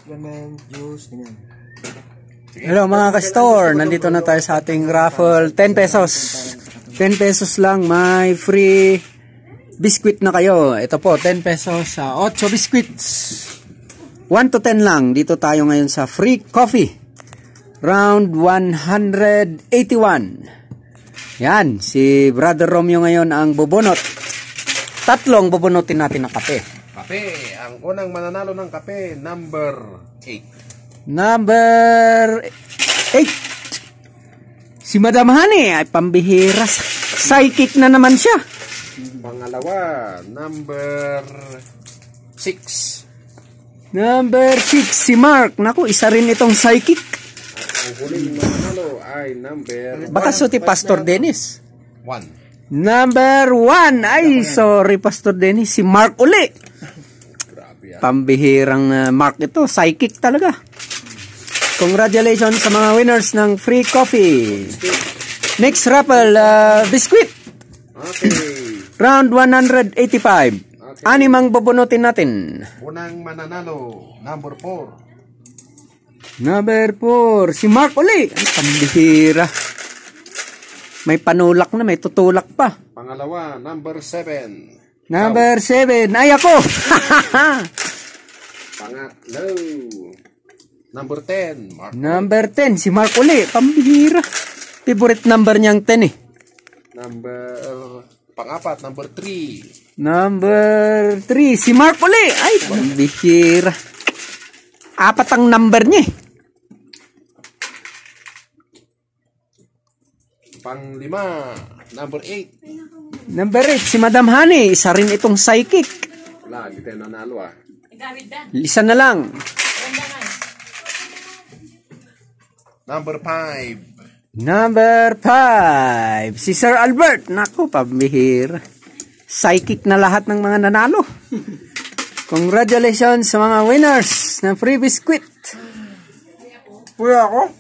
lemon juice, ganyan. Hello mga ka-store, nandito na tayo sa ating raffle. 10 pesos. 10 pesos lang, may free biscuit na kayo. Ito po, 10 pesos sa 8 biscuits. 1 to 10 lang. Dito tayo ngayon sa free coffee. Round 181. Yan, si Brother Romeo ngayon ang bubunot. Tatlong bubunutin natin ng kape. Kape, ang unang mananalo ng kape, number 8. Number 8. Si Madam Honey ay pambihira. Psychic na naman siya. Pangalawa, number 6. Number 6, si Mark. Naku, isa rin itong psychic. At ang huling mananalo ay number... Baka suti Pastor Dennis. 1. Number 1. Ay, sorry Pastor Dennis. Si Mark uli. Grabe yan. Pambihirang Mark ito. Psychic talaga. Congratulations sa mga winners ng free coffee. Next raffle, biscuit. Okay. Round 185. Okay. Animang bubunutin natin. Unang mananalo, number 4. Number 4. Si Mark uli. Ay, pambihira. May panulak na, may tutulak pa. Pangalawa, number 7. Number 7. Ay, ako. Pangatlo, number 10. Mark. Number 10. Si Mark uli. Pambihira. Favorite number niyang 10 eh. Pang-apat, number 3. Number 3. Si Mark uli. Ay, pambihira. 4 ang number niya eh. Pang-5, number 8. Number 8. Si Madam Honey. Isa rin itong psychic. Wala, hindi tayo nanalo ah. Isa na lang. Number 5. Number 5. Si Sir Albert. Naku, pambihira. Psychic na lahat ng mga nanalo. Congratulations sa mga winners ng free biscuit. Kuya ako?